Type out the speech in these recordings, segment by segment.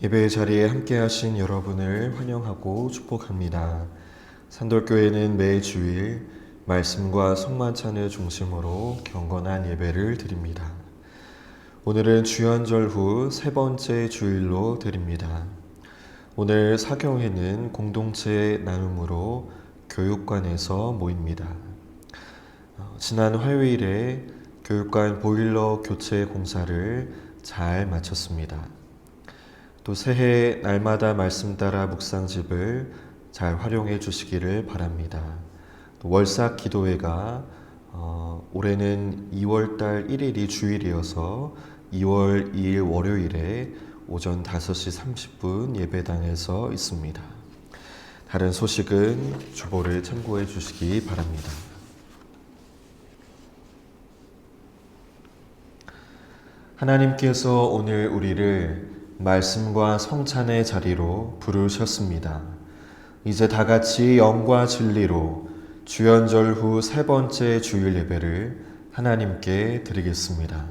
예배의 자리에 함께 하신 여러분을 환영하고 축복합니다. 산돌교회는 매 주일 말씀과 성만찬을 중심으로 경건한 예배를 드립니다. 오늘은 주연절 후 세 번째 주일로 드립니다. 오늘 사경회는 공동체 나눔으로 교육관에서 모입니다. 지난 화요일에 교육관 보일러 교체 공사를 잘 마쳤습니다. 또 새해 날마다 말씀 따라 묵상집을 잘 활용해 주시기를 바랍니다. 또 월삭 기도회가 올해는 2월달 1일이 주일이어서 2월 2일 월요일에 오전 5시 30분 예배당에서 있습니다. 다른 소식은 주보를 참고해 주시기 바랍니다. 하나님께서 오늘 우리를 말씀과 성찬의 자리로 부르셨습니다. 이제 다 같이 영과 진리로 주연절 후 세 번째 주일 예배를 하나님께 드리겠습니다.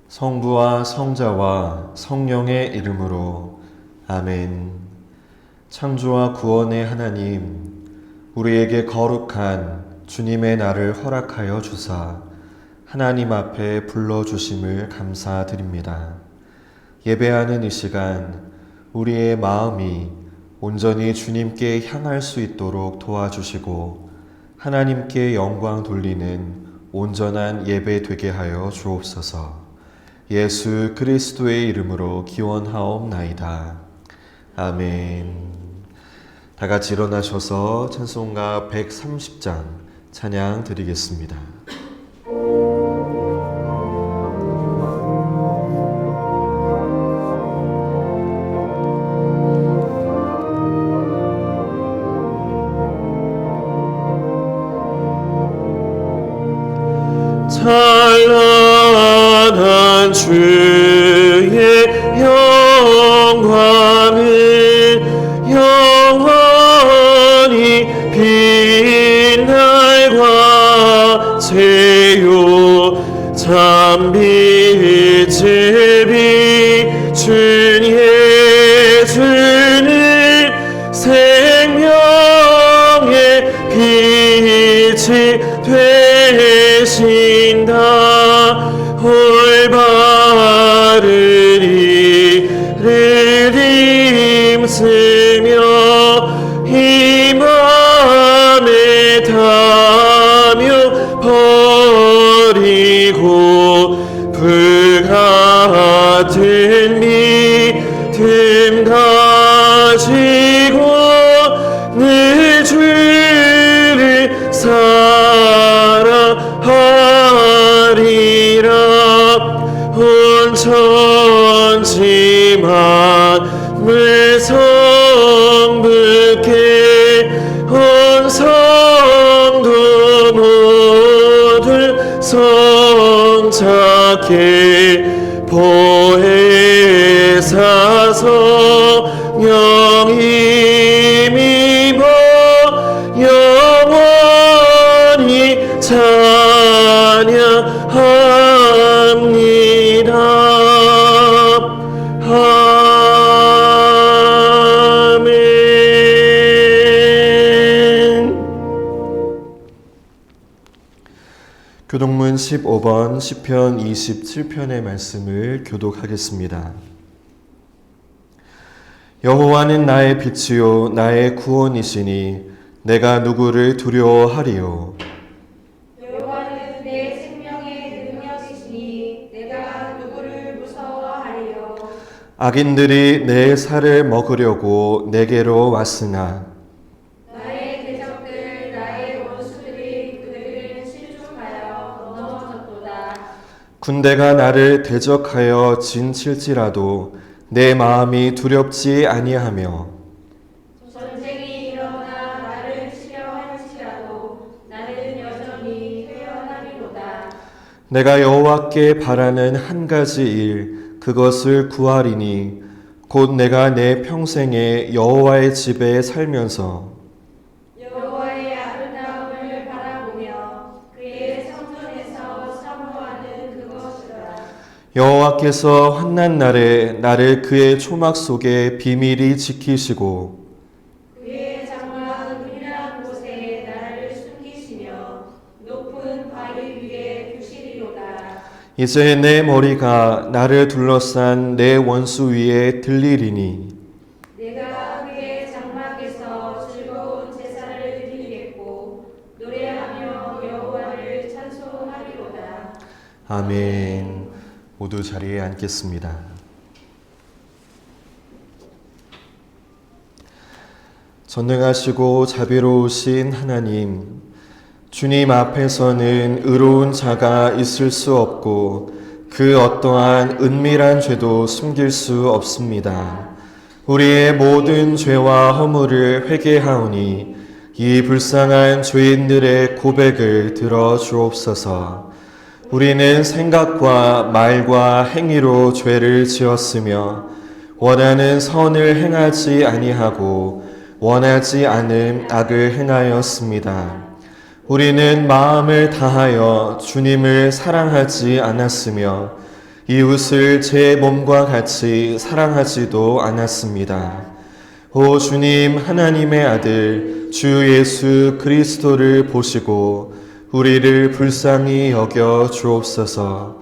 성부와 성자와 성령의 이름으로 아멘. 창조와 구원의 하나님, 우리에게 거룩한 주님의 날을 허락하여 주사 하나님 앞에 불러주심을 감사드립니다. 예배하는 이 시간 우리의 마음이 온전히 주님께 향할 수 있도록 도와주시고 하나님께 영광 돌리는 온전한 예배 되게 하여 주옵소서. 예수 그리스도의 이름으로 기원하옵나이다. 아멘. 다 같이 일어나셔서 찬송가 130장 찬양 드리겠습니다. 찬란한 주의 영광을 영원히 빛날과 세요 참빛을 비춘 예수는 생명의 빛이 되신다. 올바른 일을 힘쓰며 이 맘에 담여 버리고 불같은 믿음 가지고 늘 주를 사랑하리라. 온 천지 만물 성부께 온 성도 모두 성착해 보혜사서 영임이모 영원히 찬양합니다. 아멘. 교독문 15번 시편 27편의 말씀을 교독하겠습니다. 여호와는 나의 빛이요 나의 구원이시니 내가 누구를 두려워하리요. 여호와는 내 생명의 능력이시니 내가 누구를 악인들이 내 살을 먹으려고 내게로 왔으나 나의 대적들 나의 원수들이 그들을 실족하여 넘어졌도다. 군대가 나를 대적하여 진칠지라도 내 마음이 두렵지 아니하며 전쟁이 일어나 나를 치려 할지라도 나는 여전히 회원하리로다. 내가 여호와께 바라는 한 가지 일 그것을 구하리니 곧 내가 내 평생에 여호와의 집에 살면서 여호와의 아름다움을 바라보며 그의 성전에서 사모하는 그것이라. 여호와께서 환난 날에 나를 그의 초막 속에 비밀히 지키시고 그의 장막은 은밀한 곳에 나를 숨기시며 높은 바위 위에 두시리로다. 이제 내 머리가 나를 둘러싼 내 원수 위에 들리리니 내가 그의 장막에서 즐거운 제사를 드리겠고 노래하며 여호와를 찬송하리로다. 아멘. 모두 자리에 앉겠습니다. 전능하시고 자비로우신 하나님, 주님 앞에서는 의로운 자가 있을 수 없고 그 어떠한 은밀한 죄도 숨길 수 없습니다. 우리의 모든 죄와 허물을 회개하오니 이 불쌍한 죄인들의 고백을 들어 주옵소서. 우리는 생각과 말과 행위로 죄를 지었으며 원하는 선을 행하지 아니하고 원하지 않은 악을 행하였습니다. 우리는 마음을 다하여 주님을 사랑하지 않았으며 이웃을 제 몸과 같이 사랑하지도 않았습니다. 오 주님 하나님의 아들 주 예수 그리스도를 보시고 우리를 불쌍히 여겨 주옵소서.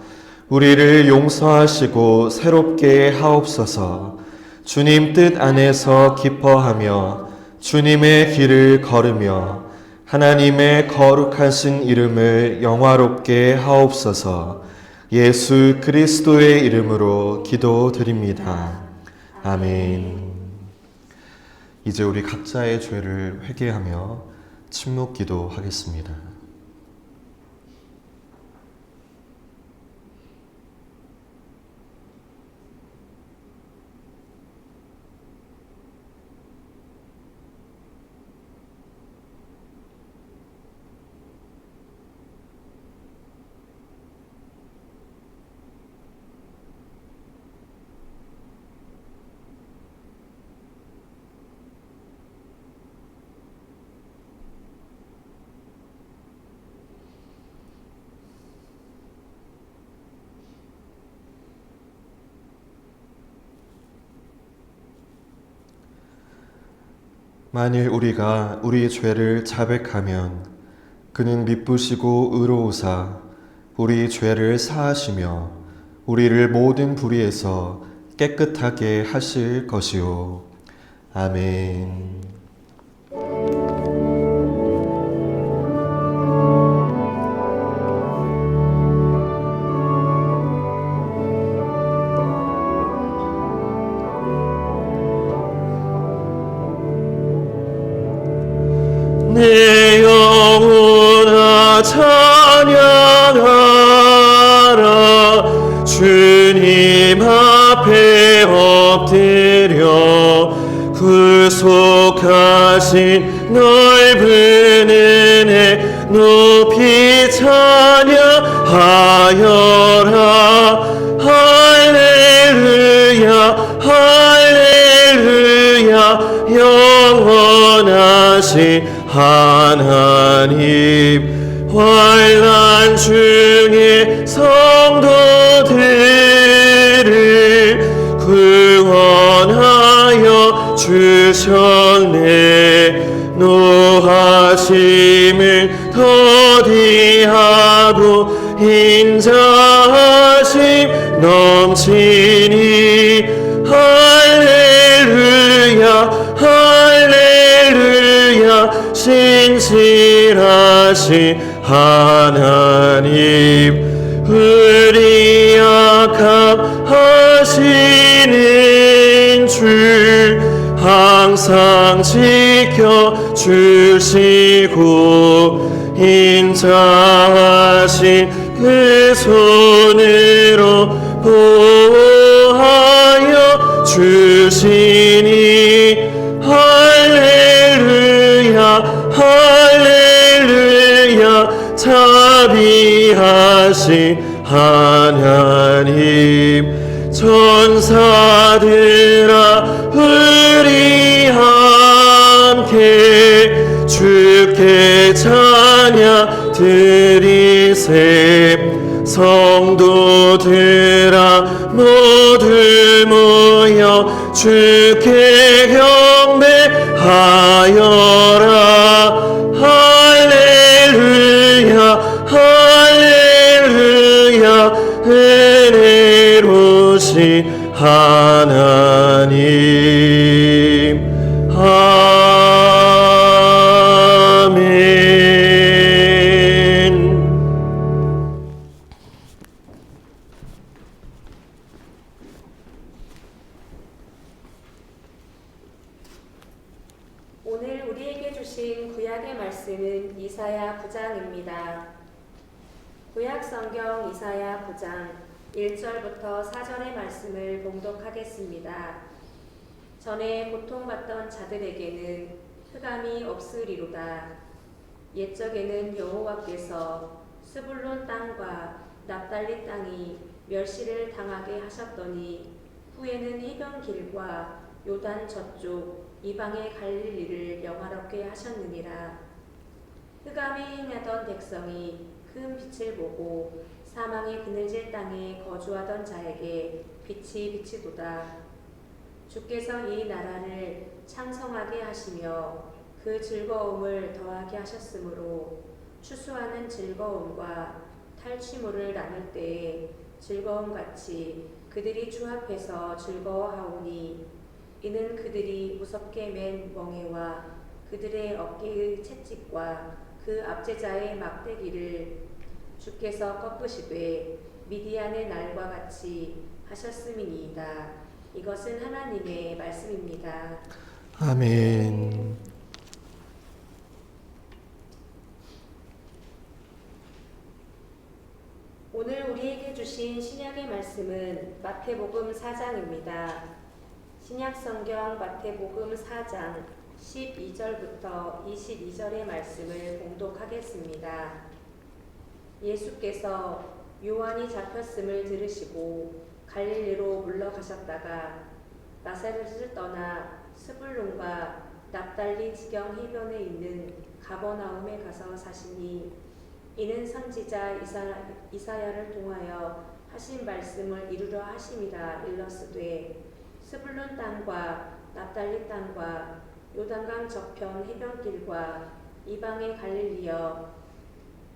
우리를 용서하시고 새롭게 하옵소서. 주님 뜻 안에서 기뻐하며 주님의 길을 걸으며 하나님의 거룩하신 이름을 영화롭게 하옵소서. 예수 그리스도의 이름으로 기도드립니다. 아멘. 이제 우리 각자의 죄를 회개하며 침묵 기도하겠습니다. 만일 우리가 우리 죄를 자백하면 그는 미쁘시고 의로우사 우리 죄를 사하시며 우리를 모든 불의에서 깨끗하게 하실 것이요. 아멘. 내 영혼아 찬양하라. 주님 앞에 엎드려 구속하신 넓은 은혜 높이 찬양하여라. 할렐루야 할렐루야. 영원하신 하나님, 환난 중에 성도들을 구원하여 주셨네. 노하심을 더디하고 인자하심 넘치니 할렐루야 할렐루야. 신실하신 하나님, 우리 약함 하시는 지켜 주시고 인자하신 그 손으로 보호하여 주시니 할렐루야 할렐루야 자비하신 하나님 천사들아 우리 함께 주께 찬양 드리세 성도들아 모두 모여 주께 경배하여라 할렐루야 할렐루야 은혜로우신 하나님 아멘. 오늘 우리에게 주신 구약의 말씀은 이사야 9장입니다. 구약 성경 이사야 9장 1절부터 4절의 말씀을 봉독하겠습니다. 전에 고통받던 자들에게는 흑암이 없으리로다. 옛적에는 여호와께서 스불론 땅과 납달리 땅이 멸시를 당하게 하셨더니 후에는 해변 길과 요단 저쪽 이방의 갈릴리를 영화롭게 하셨느니라. 흑암에 행하던 백성이 큰 빛을 보고 사망의 그늘질 땅에 거주하던 자에게 빛이 비치도다. 주께서 이 나라를 창성하게 하시며 그 즐거움을 더하게 하셨으므로 추수하는 즐거움과 탈취물을 나눌 때에 즐거움같이 그들이 주 앞에서 즐거워하오니 이는 그들이 무섭게 맨 멍에와 그들의 어깨의 채찍과 그 압제자의 막대기를 주께서 꺾으시되 미디안의 날과 같이 하셨음이니이다. 이것은 하나님의 말씀입니다. 아멘. 오늘 우리에게 주신 신약의 말씀은 마태복음 4장입니다. 신약성경 마태복음 4장 12절부터 22절의 말씀을 봉독하겠습니다. 예수께서 요한이 잡혔음을 들으시고 갈릴리로 물러가셨다가 나사렛을 떠나 스불론과 납달리 지경 해변에 있는 가버나움에 가서 사시니 이는 선지자 이사야를 통하여 하신 말씀을 이루려 하심이라 일렀으되 스불론 땅과 납달리 땅과 요단강 저편 해변길과 이방의 갈릴리여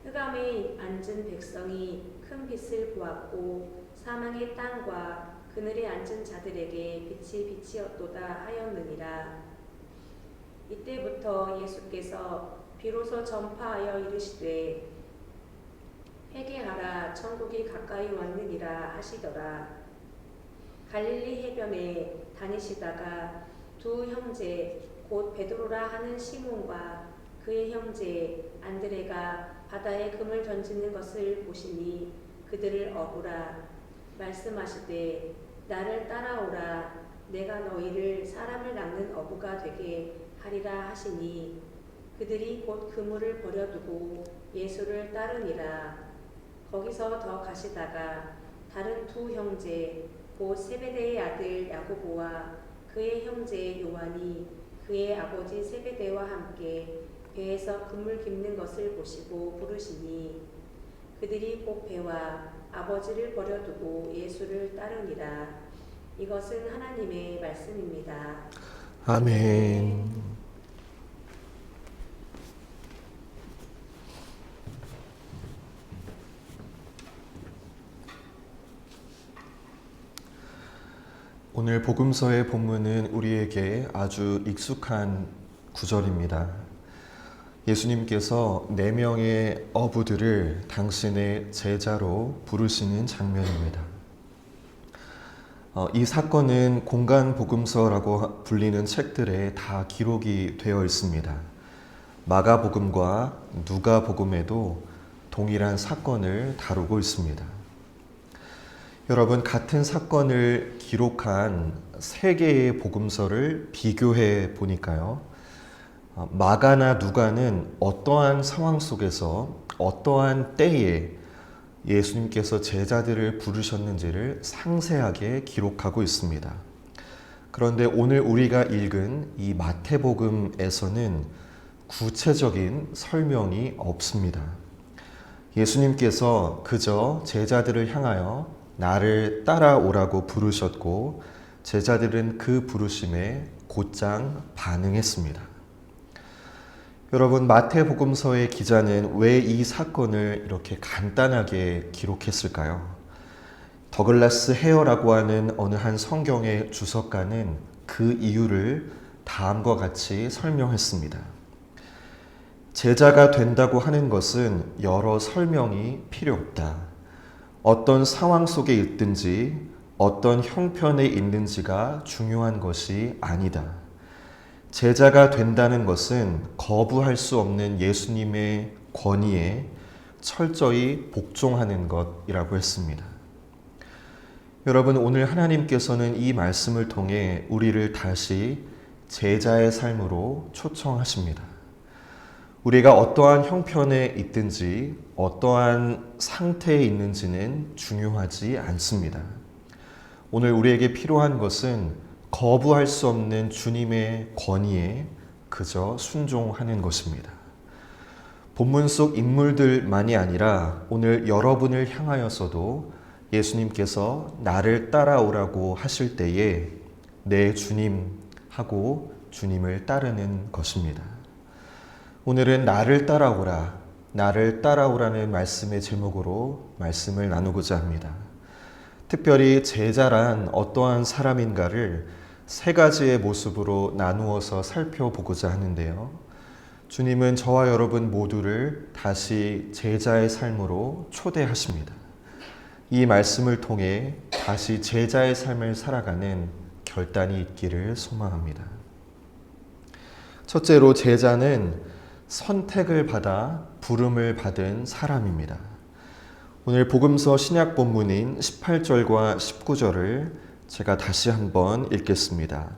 흑암에 앉은 백성이 큰 빛을 보았고 사망의 땅과 그늘에 앉은 자들에게 빛이 비치었도다 하였느니라. 이때부터 예수께서 비로소 전파하여 이르시되 회개하라 천국이 가까이 왔느니라 하시더라. 갈릴리 해변에 다니시다가 두 형제 곧 베드로라 하는 시몬과 그의 형제 안드레가 바다에 금을 던지는 것을 보시니 그들을 어부라. 말씀하시되 나를 따라오라. 내가 너희를 사람을 낚는 어부가 되게 하리라 하시니 그들이 곧 그물을 버려두고 예수를 따르니라. 거기서 더 가시다가 다른 두 형제 곧 세베대의 아들 야고보와 그의 형제 요한이 그의 아버지 세베대와 함께 배에서 그물 깁는 것을 보시고 부르시니 그들이 곧 배와 아버지를 버려두고 예수를 따르니라. 이것은 하나님의 말씀입니다. 아멘. 오늘 복음서의 본문은 우리에게 아주 익숙한 구절입니다. 예수님께서 4명의 어부들을 당신의 제자로 부르시는 장면입니다. 이 사건은 공간복음서라고 불리는 책들에 다 기록이 되어 있습니다. 마가복음과 누가복음에도 동일한 사건을 다루고 있습니다. 여러분, 같은 사건을 기록한 세 개의 복음서를 비교해 보니까요. 마가나 누가는 어떠한 상황 속에서 어떠한 때에 예수님께서 제자들을 부르셨는지를 상세하게 기록하고 있습니다. 그런데 오늘 우리가 읽은 이 마태복음에서는 구체적인 설명이 없습니다. 예수님께서 그저 제자들을 향하여 나를 따라오라고 부르셨고 제자들은 그 부르심에 곧장 반응했습니다. 여러분, 마태복음서의 기자는 왜 이 사건을 이렇게 간단하게 기록했을까요? 더글라스 헤어라고 하는 어느 한 성경의 주석가는 그 이유를 다음과 같이 설명했습니다. 제자가 된다고 하는 것은 여러 설명이 필요 없다. 어떤 상황 속에 있든지 어떤 형편에 있는지가 중요한 것이 아니다. 제자가 된다는 것은 거부할 수 없는 예수님의 권위에 철저히 복종하는 것이라고 했습니다. 여러분, 오늘 하나님께서는 이 말씀을 통해 우리를 다시 제자의 삶으로 초청하십니다. 우리가 어떠한 형편에 있든지 어떠한 상태에 있는지는 중요하지 않습니다. 오늘 우리에게 필요한 것은 거부할 수 없는 주님의 권위에 그저 순종하는 것입니다. 본문 속 인물들만이 아니라 오늘 여러분을 향하여서도 예수님께서 나를 따라오라고 하실 때에 내 주님 하고 주님을 따르는 것입니다. 오늘은 나를 따라오라는 말씀의 제목으로 말씀을 나누고자 합니다. 특별히 제자란 어떠한 사람인가를 세 가지의 모습으로 나누어서 살펴보고자 하는데요. 주님은 저와 여러분 모두를 다시 제자의 삶으로 초대하십니다. 이 말씀을 통해 다시 제자의 삶을 살아가는 결단이 있기를 소망합니다. 첫째로, 제자는 선택을 받아 부름을 받은 사람입니다. 오늘 복음서 신약 본문인 18절과 19절을 제가 다시 한번 읽겠습니다.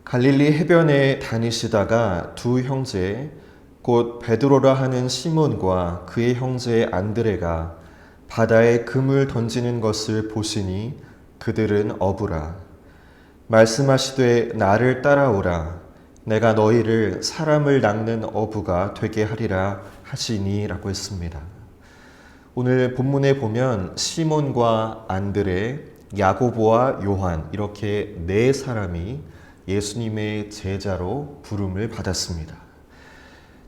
갈릴리 해변에 다니시다가 두 형제 곧 베드로라 하는 시몬과 그의 형제 안드레가 바다에 금을 던지는 것을 보시니 그들은 어부라. 말씀하시되 나를 따라오라. 내가 너희를 사람을 낚는 어부가 되게 하리라 하시니 라고 했습니다. 오늘 본문에 보면 시몬과 안드레, 야고보와 요한 이렇게 네 사람이 예수님의 제자로 부름을 받았습니다.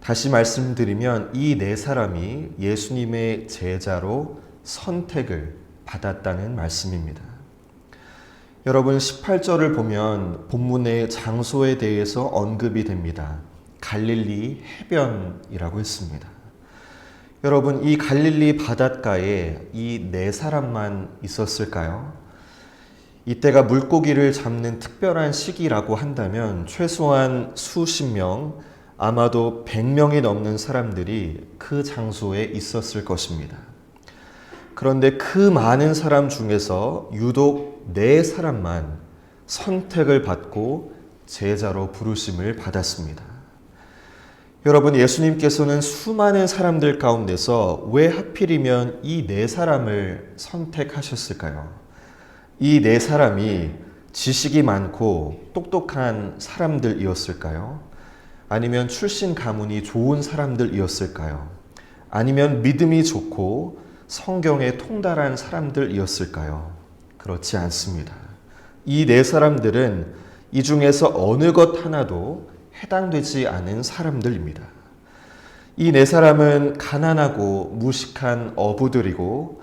다시 말씀드리면 이 네 사람이 예수님의 제자로 선택을 받았다는 말씀입니다. 여러분, 18절을 보면 본문의 장소에 대해서 언급이 됩니다. 갈릴리 해변이라고 했습니다. 여러분, 이 갈릴리 바닷가에 이 네 사람만 있었을까요? 이때가 물고기를 잡는 특별한 시기라고 한다면 최소한 수십 명, 아마도 100명이 넘는 사람들이 그 장소에 있었을 것입니다. 그런데 그 많은 사람 중에서 유독 네 사람만 선택을 받고 제자로 부르심을 받았습니다. 여러분, 예수님께서는 수많은 사람들 가운데서 왜 하필이면 이 네 사람을 선택하셨을까요? 이 네 사람이 지식이 많고 똑똑한 사람들이었을까요? 아니면 출신 가문이 좋은 사람들이었을까요? 아니면 믿음이 좋고 성경에 통달한 사람들이었을까요? 그렇지 않습니다. 이 네 사람들은 이 중에서 어느 것 하나도 해당되지 않은 사람들입니다. 이 네 사람은 가난하고 무식한 어부들이고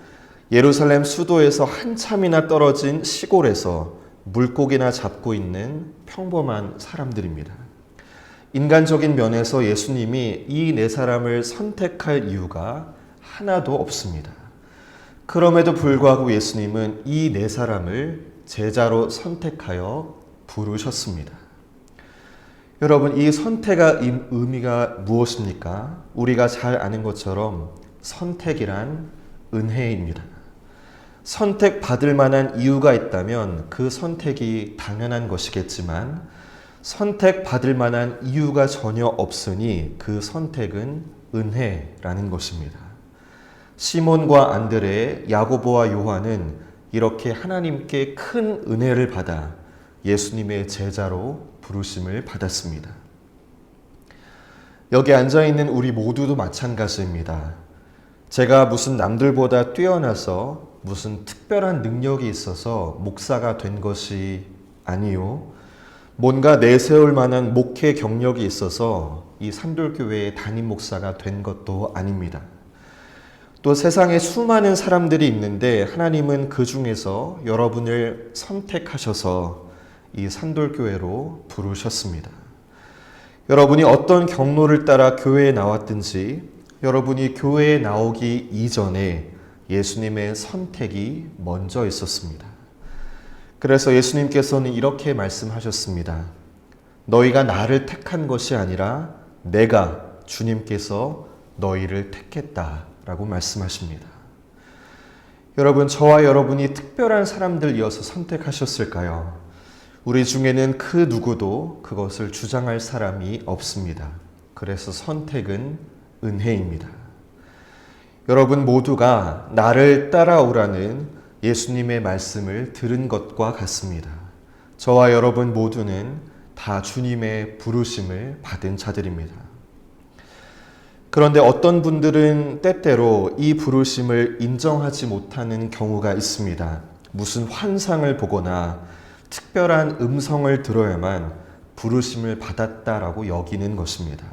예루살렘 수도에서 한참이나 떨어진 시골에서 물고기나 잡고 있는 평범한 사람들입니다. 인간적인 면에서 예수님이 이 네 사람을 선택할 이유가 하나도 없습니다. 그럼에도 불구하고 예수님은 이 네 사람을 제자로 선택하여 부르셨습니다. 여러분, 이 선택의 의미가 무엇입니까? 우리가 잘 아는 것처럼 선택이란 은혜입니다. 선택받을 만한 이유가 있다면 그 선택이 당연한 것이겠지만 선택받을 만한 이유가 전혀 없으니 그 선택은 은혜라는 것입니다. 시몬과 안드레, 야고보와 요한은 이렇게 하나님께 큰 은혜를 받아 예수님의 제자로 부르심을 받았습니다. 여기 앉아있는 우리 모두도 마찬가지입니다. 제가 무슨 남들보다 뛰어나서 무슨 특별한 능력이 있어서 목사가 된 것이 아니요. 뭔가 내세울 만한 목회 경력이 있어서 이 산돌교회의 담임 목사가 된 것도 아닙니다. 또 세상에 수많은 사람들이 있는데 하나님은 그 중에서 여러분을 선택하셔서 이 산돌교회로 부르셨습니다. 여러분이 어떤 경로를 따라 교회에 나왔든지 여러분이 교회에 나오기 이전에 예수님의 선택이 먼저 있었습니다. 그래서 예수님께서는 이렇게 말씀하셨습니다. 너희가 나를 택한 것이 아니라 내가 주님께서 너희를 택했다라고 말씀하십니다. 여러분, 저와 여러분이 특별한 사람들이어서 선택하셨을까요? 우리 중에는 그 누구도 그것을 주장할 사람이 없습니다. 그래서 선택은 은혜입니다. 여러분 모두가 나를 따라오라는 예수님의 말씀을 들은 것과 같습니다. 저와 여러분 모두는 다 주님의 부르심을 받은 자들입니다. 그런데 어떤 분들은 때때로 이 부르심을 인정하지 못하는 경우가 있습니다. 무슨 환상을 보거나 특별한 음성을 들어야만 부르심을 받았다라고 여기는 것입니다.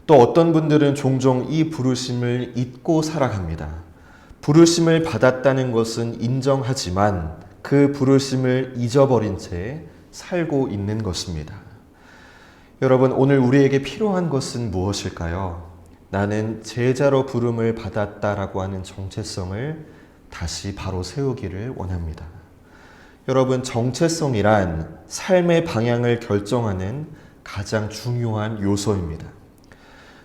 또 어떤 분들은 종종 이 부르심을 잊고 살아갑니다. 부르심을 받았다는 것은 인정하지만 그 부르심을 잊어버린 채 살고 있는 것입니다. 여러분, 오늘 우리에게 필요한 것은 무엇일까요? 나는 제자로 부름을 받았다라고 하는 정체성을 다시 바로 세우기를 원합니다. 여러분, 정체성이란 삶의 방향을 결정하는 가장 중요한 요소입니다.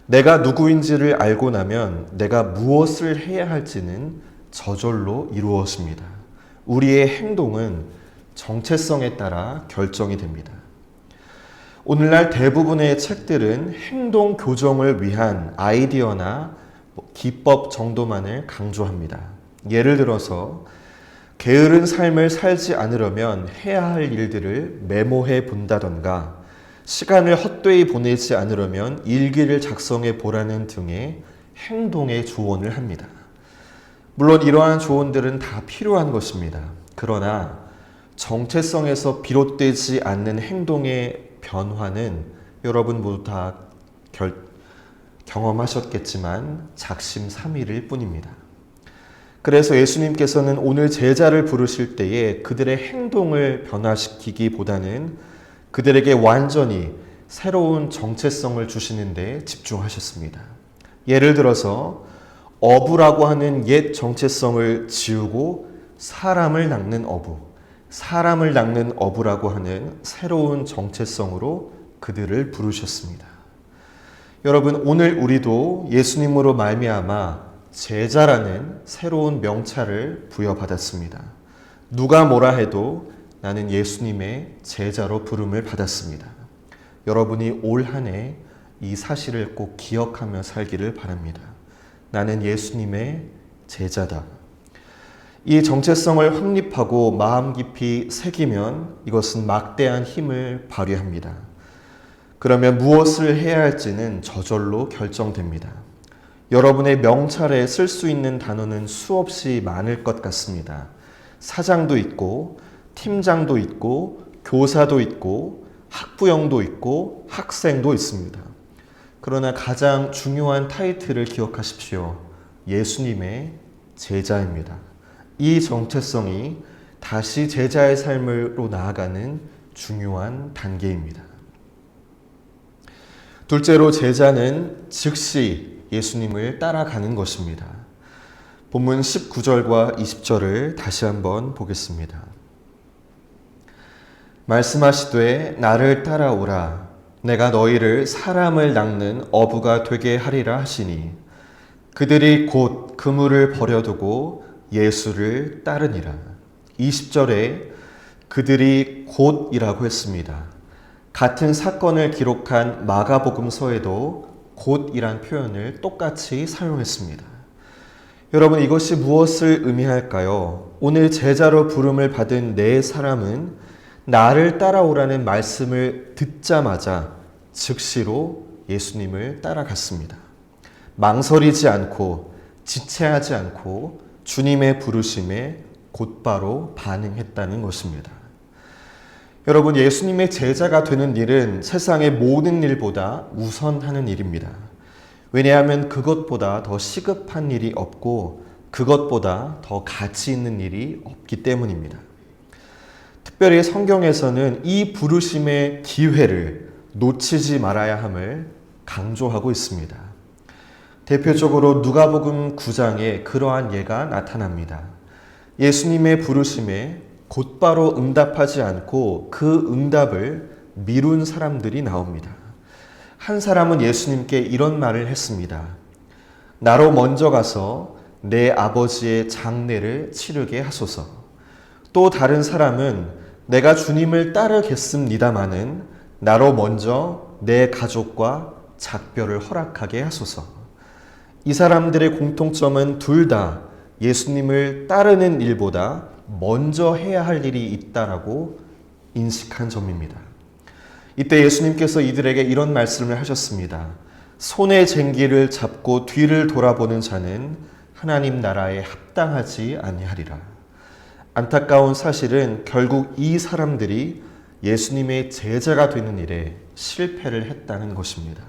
내가 누구인지를 알고 나면 내가 무엇을 해야 할지는 저절로 이루어집니다. 우리의 행동은 정체성에 따라 결정이 됩니다. 오늘날 대부분의 책들은 행동 교정을 위한 아이디어나 기법 정도만을 강조합니다. 예를 들어서 게으른 삶을 살지 않으려면 해야 할 일들을 메모해 본다던가 시간을 헛되이 보내지 않으려면 일기를 작성해 보라는 등의 행동의 조언을 합니다. 물론 이러한 조언들은 다 필요한 것입니다. 그러나 정체성에서 비롯되지 않는 행동의 변화는 여러분 모두 다 경험하셨겠지만 작심삼일일 뿐입니다. 그래서 예수님께서는 오늘 제자를 부르실 때에 그들의 행동을 변화시키기보다는 그들에게 완전히 새로운 정체성을 주시는 데 집중하셨습니다. 예를 들어서 어부라고 하는 옛 정체성을 지우고 사람을 낚는 어부, 사람을 낚는 어부라고 하는 새로운 정체성으로 그들을 부르셨습니다. 여러분, 오늘 우리도 예수님으로 말미암아 제자라는 새로운 명찰을 부여받았습니다. 누가 뭐라 해도 나는 예수님의 제자로 부름을 받았습니다. 여러분이 올 한 해 이 사실을 꼭 기억하며 살기를 바랍니다. 나는 예수님의 제자다. 이 정체성을 확립하고 마음 깊이 새기면 이것은 막대한 힘을 발휘합니다. 그러면 무엇을 해야 할지는 저절로 결정됩니다. 여러분의 명찰에 쓸 수 있는 단어는 수없이 많을 것 같습니다. 사장도 있고 팀장도 있고 교사도 있고 학부형도 있고 학생도 있습니다. 그러나 가장 중요한 타이틀을 기억하십시오. 예수님의 제자입니다. 이 정체성이 다시 제자의 삶으로 나아가는 중요한 단계입니다. 둘째로 제자는 즉시 예수님을 따라가는 것입니다. 본문 19절과 20절을 다시 한번 보겠습니다. 말씀하시되 나를 따라오라. 내가 너희를 사람을 낚는 어부가 되게 하리라 하시니 그들이 곧 그물을 버려두고 예수를 따르니라. 20절에 그들이 곧이라고 했습니다. 같은 사건을 기록한 마가복음서에도 곧이란 표현을 똑같이 사용했습니다. 여러분, 이것이 무엇을 의미할까요? 오늘 제자로 부름을 받은 네 사람은 나를 따라오라는 말씀을 듣자마자 즉시로 예수님을 따라갔습니다. 망설이지 않고 지체하지 않고 주님의 부르심에 곧바로 반응했다는 것입니다. 여러분, 예수님의 제자가 되는 일은 세상의 모든 일보다 우선하는 일입니다. 왜냐하면 그것보다 더 시급한 일이 없고 그것보다 더 가치 있는 일이 없기 때문입니다. 특별히 성경에서는 이 부르심의 기회를 놓치지 말아야 함을 강조하고 있습니다. 대표적으로 누가복음 9장에 그러한 예가 나타납니다. 예수님의 부르심에 곧바로 응답하지 않고 그 응답을 미룬 사람들이 나옵니다. 한 사람은 예수님께 이런 말을 했습니다. 나로 먼저 가서 내 아버지의 장례를 치르게 하소서. 또 다른 사람은 내가 주님을 따르겠습니다마는 나로 먼저 내 가족과 작별을 허락하게 하소서. 이 사람들의 공통점은 둘 다 예수님을 따르는 일보다 먼저 해야 할 일이 있다라고 인식한 점입니다. 이때 예수님께서 이들에게 이런 말씀을 하셨습니다. 손에 쟁기를 잡고 뒤를 돌아보는 자는 하나님 나라에 합당하지 아니하리라. 안타까운 사실은 결국 이 사람들이 예수님의 제자가 되는 일에 실패를 했다는 것입니다.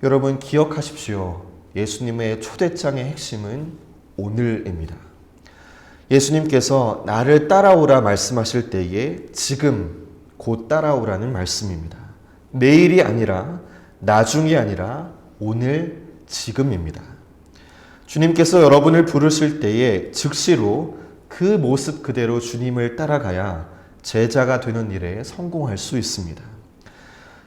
여러분, 기억하십시오. 예수님의 초대장의 핵심은 오늘입니다. 예수님께서 나를 따라오라 말씀하실 때에 지금 곧 따라오라는 말씀입니다. 내일이 아니라 나중이 아니라 오늘 지금입니다. 주님께서 여러분을 부르실 때에 즉시로 그 모습 그대로 주님을 따라가야 제자가 되는 일에 성공할 수 있습니다.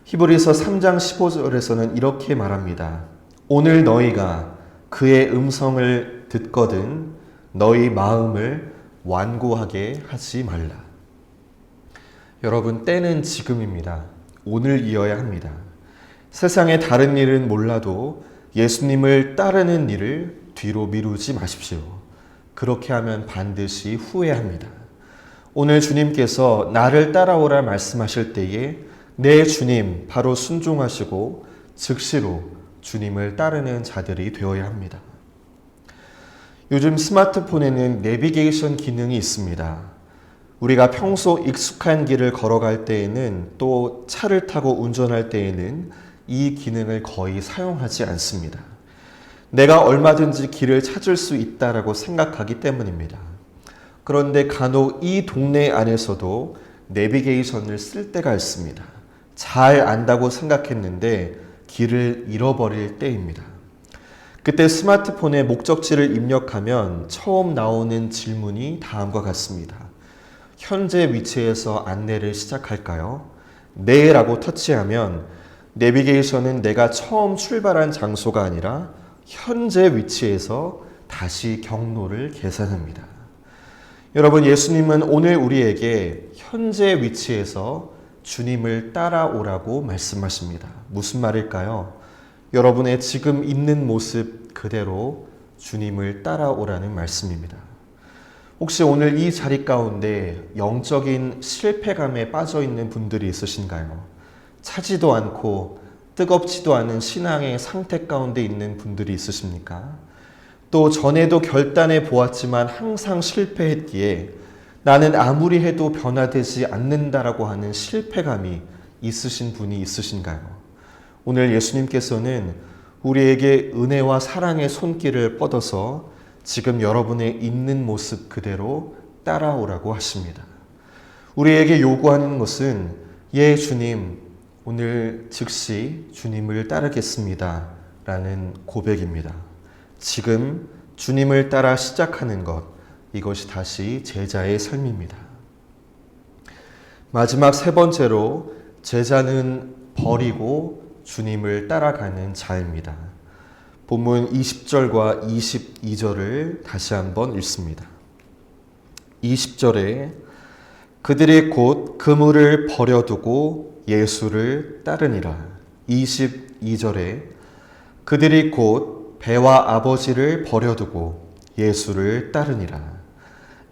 히브리서 3장 15절에서는 이렇게 말합니다. 오늘 너희가 그의 음성을 듣거든 너희 마음을 완고하게 하지 말라. 여러분, 때는 지금입니다. 오늘이어야 합니다. 세상의 다른 일은 몰라도 예수님을 따르는 일을 뒤로 미루지 마십시오. 그렇게 하면 반드시 후회합니다. 오늘 주님께서 나를 따라오라 말씀하실 때에 내 주님 바로 순종하시고 즉시로 주님을 따르는 자들이 되어야 합니다. 요즘 스마트폰에는 내비게이션 기능이 있습니다. 우리가 평소 익숙한 길을 걸어갈 때에는 또 차를 타고 운전할 때에는 이 기능을 거의 사용하지 않습니다. 내가 얼마든지 길을 찾을 수 있다라고 생각하기 때문입니다. 그런데 간혹 이 동네 안에서도 내비게이션을 쓸 때가 있습니다. 잘 안다고 생각했는데 길을 잃어버릴 때입니다. 그때 스마트폰에 목적지를 입력하면 처음 나오는 질문이 다음과 같습니다. 현재 위치에서 안내를 시작할까요? 네 라고 터치하면 내비게이션은 내가 처음 출발한 장소가 아니라 현재 위치에서 다시 경로를 계산합니다. 여러분, 예수님은 오늘 우리에게 현재 위치에서 주님을 따라오라고 말씀하십니다. 무슨 말일까요? 여러분의 지금 있는 모습 그대로 주님을 따라오라는 말씀입니다. 혹시 오늘 이 자리 가운데 영적인 실패감에 빠져 있는 분들이 있으신가요? 차지도 않고 뜨겁지도 않은 신앙의 상태 가운데 있는 분들이 있으십니까? 또 전에도 결단해 보았지만 항상 실패했기에 나는 아무리 해도 변화되지 않는다라고 하는 실패감이 있으신 분이 있으신가요? 오늘 예수님께서는 우리에게 은혜와 사랑의 손길을 뻗어서 지금 여러분의 있는 모습 그대로 따라오라고 하십니다. 우리에게 요구하는 것은 예 주님, 오늘 즉시 주님을 따르겠습니다 라는 고백입니다. 지금 주님을 따라 시작하는 것, 이것이 다시 제자의 삶입니다. 마지막 세 번째로 제자는 버리고 주님을 따라가는 자입니다. 본문 20절과 22절을 다시 한번 읽습니다. 20절에 그들이 곧 그물을 버려두고 예수를 따르니라. 22절에 그들이 곧 배와 아버지를 버려두고 예수를 따르니라.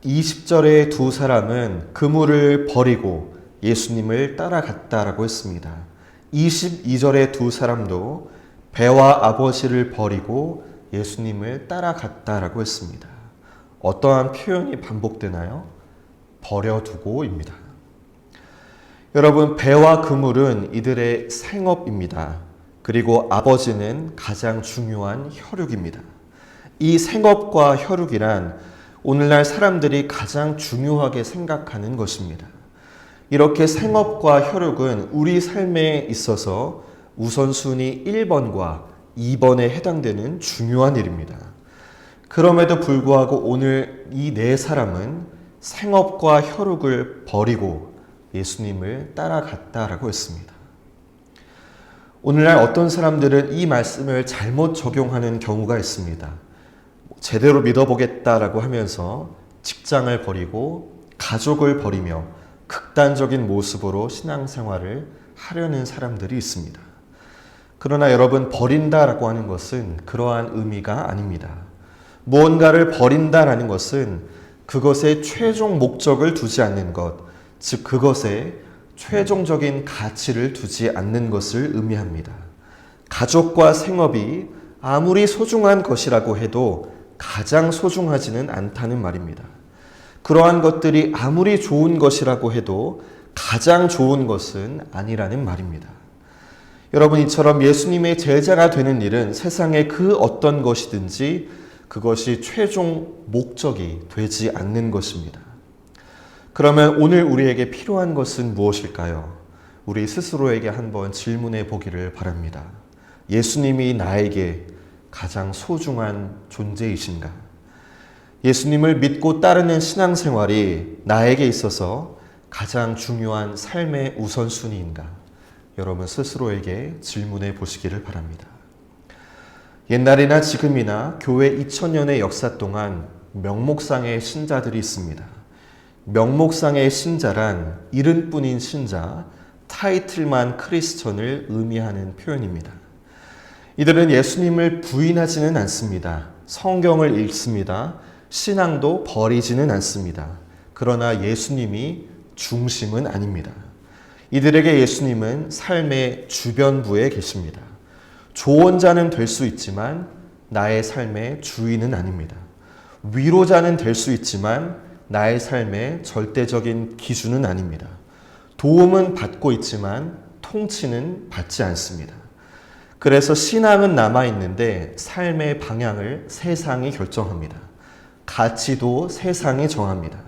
20절의 두 사람은 그물을 버리고 예수님을 따라갔다라고 했습니다. 22절의 두 사람도 배와 아버지를 버리고 예수님을 따라갔다라고 했습니다. 어떠한 표현이 반복되나요? 버려두고입니다. 여러분, 배와 그물은 이들의 생업입니다. 그리고 아버지는 가장 중요한 혈육입니다. 이 생업과 혈육이란 오늘날 사람들이 가장 중요하게 생각하는 것입니다. 이렇게 생업과 혈육은 우리 삶에 있어서 우선순위 1번과 2번에 해당되는 중요한 일입니다. 그럼에도 불구하고 오늘 이 네 사람은 생업과 혈육을 버리고 예수님을 따라갔다라고 했습니다. 오늘날 어떤 사람들은 이 말씀을 잘못 적용하는 경우가 있습니다. 제대로 믿어보겠다라고 하면서 직장을 버리고 가족을 버리며 극단적인 모습으로 신앙생활을 하려는 사람들이 있습니다. 그러나 여러분, 버린다라고 하는 것은 그러한 의미가 아닙니다. 무언가를 버린다라는 것은 그것의 최종 목적을 두지 않는 것, 즉 그것에 최종적인 가치를 두지 않는 것을 의미합니다. 가족과 생업이 아무리 소중한 것이라고 해도 가장 소중하지는 않다는 말입니다. 그러한 것들이 아무리 좋은 것이라고 해도 가장 좋은 것은 아니라는 말입니다. 여러분, 이처럼 예수님의 제자가 되는 일은 세상의 그 어떤 것이든지 그것이 최종 목적이 되지 않는 것입니다. 그러면 오늘 우리에게 필요한 것은 무엇일까요? 우리 스스로에게 한번 질문해 보기를 바랍니다. 예수님이 나에게 가장 소중한 존재이신가? 예수님을 믿고 따르는 신앙생활이 나에게 있어서 가장 중요한 삶의 우선순위인가? 여러분 스스로에게 질문해 보시기를 바랍니다. 옛날이나 지금이나 교회 2000년의 역사 동안 명목상의 신자들이 있습니다. 명목상의 신자란 이름뿐인 신자, 타이틀만 크리스천을 의미하는 표현입니다. 이들은 예수님을 부인하지는 않습니다. 성경을 읽습니다. 신앙도 버리지는 않습니다. 그러나 예수님이 중심은 아닙니다. 이들에게 예수님은 삶의 주변부에 계십니다. 조언자는 될 수 있지만 나의 삶의 주인은 아닙니다. 위로자는 될 수 있지만 나의 삶의 절대적인 기준은 아닙니다. 도움은 받고 있지만 통치는 받지 않습니다. 그래서 신앙은 남아있는데 삶의 방향을 세상이 결정합니다. 가치도 세상이 정합니다.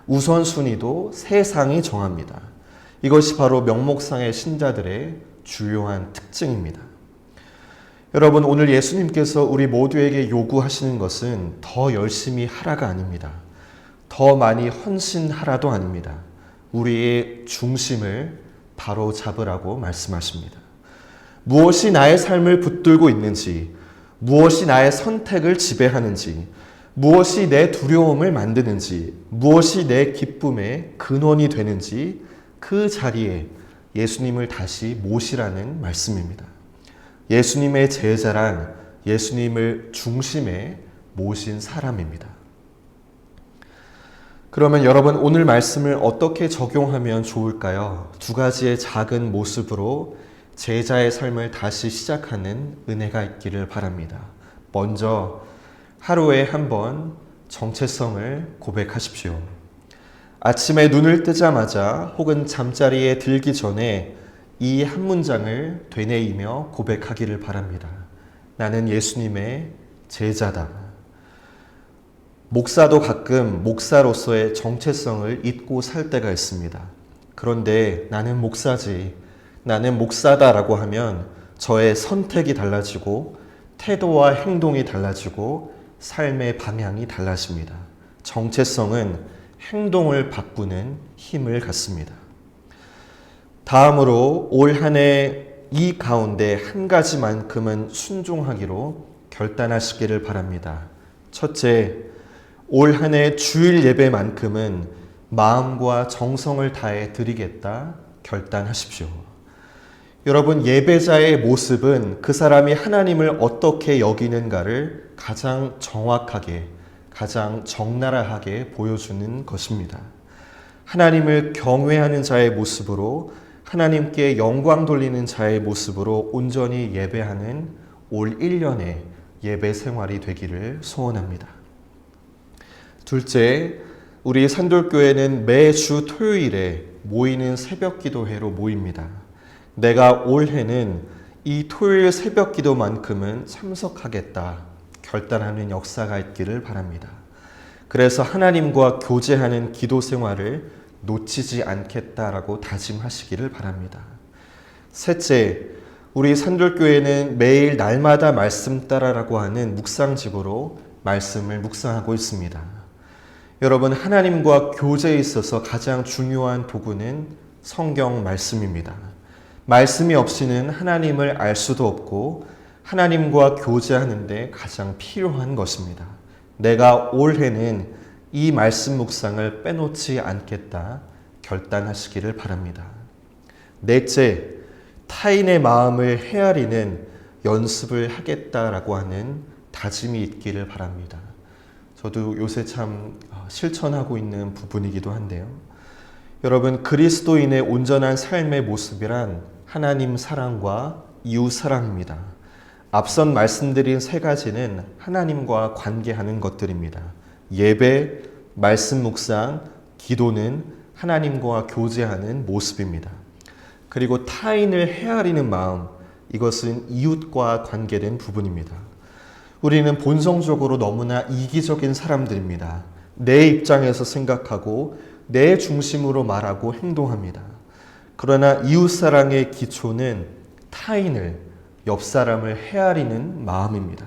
우선순위도 세상이 정합니다. 이것이 바로 명목상의 신자들의 주요한 특징입니다. 여러분, 오늘 예수님께서 우리 모두에게 요구하시는 것은 더 열심히 하라가 아닙니다. 더 많이 헌신하라도 아닙니다. 우리의 중심을 바로 잡으라고 말씀하십니다. 무엇이 나의 삶을 붙들고 있는지, 무엇이 나의 선택을 지배하는지, 무엇이 내 두려움을 만드는지, 무엇이 내 기쁨의 근원이 되는지 그 자리에 예수님을 다시 모시라는 말씀입니다. 예수님의 제자란 예수님을 중심에 모신 사람입니다. 그러면 여러분, 오늘 말씀을 어떻게 적용하면 좋을까요? 두 가지의 작은 모습으로 제자의 삶을 다시 시작하는 은혜가 있기를 바랍니다. 먼저 하루에 한 번 정체성을 고백하십시오. 아침에 눈을 뜨자마자 혹은 잠자리에 들기 전에 이 한 문장을 되뇌이며 고백하기를 바랍니다. 나는 예수님의 제자다. 목사도 가끔 목사로서의 정체성을 잊고 살 때가 있습니다. 그런데 나는 목사지, 나는 목사다라고 하면 저의 선택이 달라지고 태도와 행동이 달라지고 삶의 방향이 달라집니다. 정체성은 행동을 바꾸는 힘을 갖습니다. 다음으로 올 한 해 이 가운데 한 가지만큼은 순종하기로 결단하시기를 바랍니다. 첫째, 올 한 해 주일 예배만큼은 마음과 정성을 다해 드리겠다 결단하십시오. 여러분, 예배자의 모습은 그 사람이 하나님을 어떻게 여기는가를 가장 정확하게, 가장 적나라하게 보여주는 것입니다. 하나님을 경외하는 자의 모습으로, 하나님께 영광 돌리는 자의 모습으로 온전히 예배하는 올 1년의 예배 생활이 되기를 소원합니다. 둘째, 우리 산돌교회는 매주 토요일에 모이는 새벽 기도회로 모입니다. 내가 올해는 이 토요일 새벽 기도만큼은 참석하겠다 결단하는 역사가 있기를 바랍니다. 그래서 하나님과 교제하는 기도 생활을 놓치지 않겠다라고 다짐하시기를 바랍니다. 셋째, 우리 산돌교회는 매일 날마다 말씀 따라라고 하는 묵상집으로 말씀을 묵상하고 있습니다. 여러분, 하나님과 교제에 있어서 가장 중요한 도구는 성경 말씀입니다. 말씀이 없이는 하나님을 알 수도 없고 하나님과 교제하는데 가장 필요한 것입니다. 내가 올해는 이 말씀 묵상을 빼놓지 않겠다 결단하시기를 바랍니다. 넷째, 타인의 마음을 헤아리는 연습을 하겠다라고 하는 다짐이 있기를 바랍니다. 저도 요새 참 실천하고 있는 부분이기도 한데요. 여러분, 그리스도인의 온전한 삶의 모습이란 하나님 사랑과 이웃 사랑입니다. 앞선 말씀드린 세 가지는 하나님과 관계하는 것들입니다. 예배, 말씀 묵상, 기도는 하나님과 교제하는 모습입니다. 그리고 타인을 헤아리는 마음, 이것은 이웃과 관계된 부분입니다. 우리는 본성적으로 너무나 이기적인 사람들입니다. 내 입장에서 생각하고 내 중심으로 말하고 행동합니다. 그러나 이웃사랑의 기초는 타인을, 옆 사람을 헤아리는 마음입니다.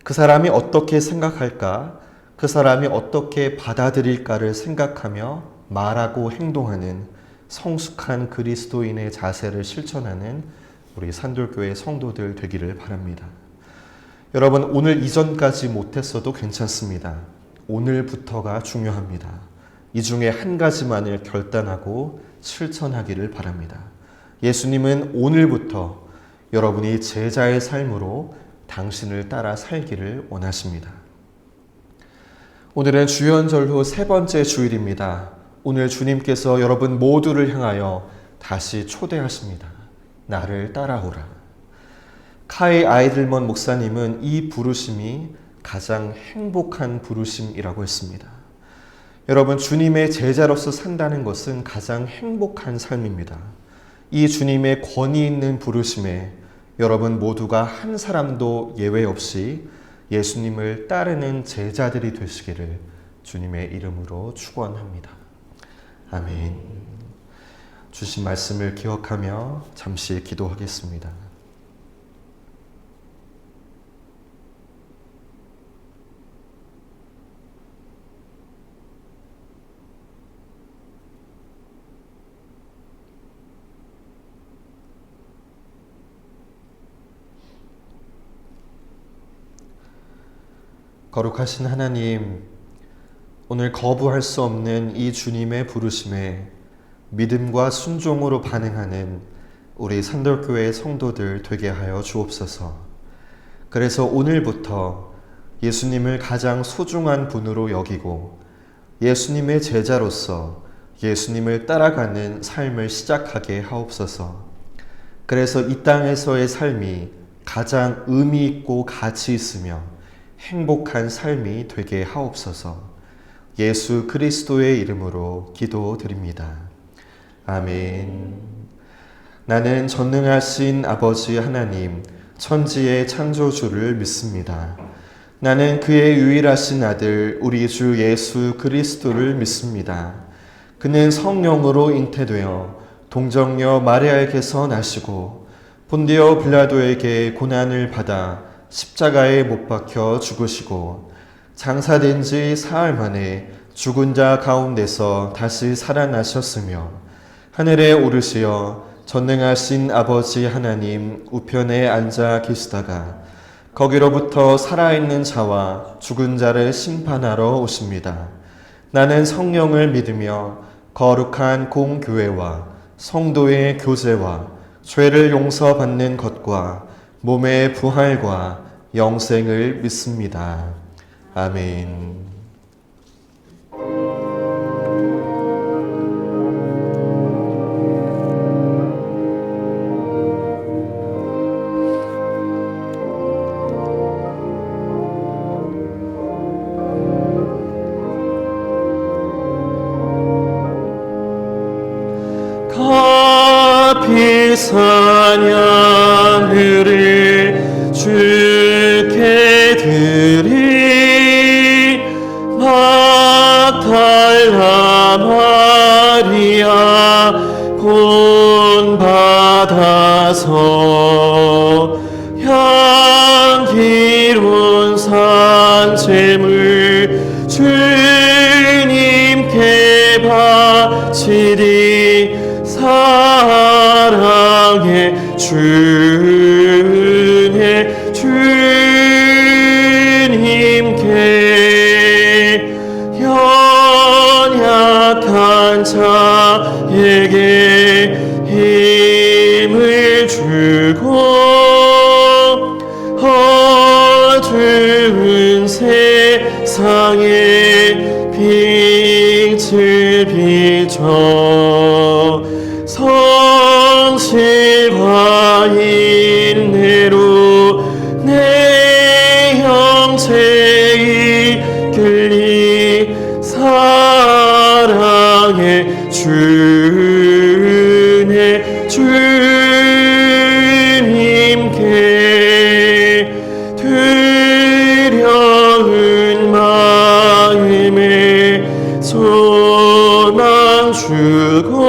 그 사람이 어떻게 생각할까? 그 사람이 어떻게 받아들일까를 생각하며 말하고 행동하는 성숙한 그리스도인의 자세를 실천하는 우리 산돌교회 성도들 되기를 바랍니다. 여러분, 오늘 이전까지 못했어도 괜찮습니다. 오늘부터가 중요합니다. 이 중에 한 가지만을 결단하고 실천하기를 바랍니다. 예수님은 오늘부터 여러분이 제자의 삶으로 당신을 따라 살기를 원하십니다. 오늘은 주연절 후 세 번째 주일입니다. 오늘 주님께서 여러분 모두를 향하여 다시 초대하십니다. 나를 따라오라. 카이 아이들먼 목사님은 이 부르심이 가장 행복한 부르심이라고 했습니다. 여러분, 주님의 제자로서 산다는 것은 가장 행복한 삶입니다. 이 주님의 권위 있는 부르심에 여러분 모두가 한 사람도 예외 없이 예수님을 따르는 제자들이 되시기를 주님의 이름으로 축원합니다. 아멘. 주신 말씀을 기억하며 잠시 기도하겠습니다. 거룩하신 하나님, 오늘 거부할 수 없는 이 주님의 부르심에 믿음과 순종으로 반응하는 우리 산돌교회 성도들 되게 하여 주옵소서. 그래서 오늘부터 예수님을 가장 소중한 분으로 여기고 예수님의 제자로서 예수님을 따라가는 삶을 시작하게 하옵소서. 그래서 이 땅에서의 삶이 가장 의미 있고 가치 있으며 행복한 삶이 되게 하옵소서. 예수 그리스도의 이름으로 기도드립니다. 아멘. 나는 전능하신 아버지 하나님, 천지의 창조주를 믿습니다. 나는 그의 유일하신 아들 우리 주 예수 그리스도를 믿습니다. 그는 성령으로 잉태되어 동정녀 마리아에게서 나시고 본디오 빌라도에게 고난을 받아 십자가에 못 박혀 죽으시고 장사된 지 사흘 만에 죽은 자 가운데서 다시 살아나셨으며 하늘에 오르시어 전능하신 아버지 하나님 우편에 앉아 계시다가 거기로부터 살아있는 자와 죽은 자를 심판하러 오십니다. 나는 성령을 믿으며 거룩한 공교회와 성도의 교제와 죄를 용서받는 것과 몸의 부활과 영생을 믿습니다. 아멘. 값이 사냥을 주께 드리 막달라 마리아 본받아서 향기로운 산재물 주님께 바치리 사랑의 주님께 연약한 자에게 힘을 주고 어두운 세상에 빛을 비춰 성실과 인내로 내 형제 이끌리 사랑의 주님께 두려운 마음에 소망 주고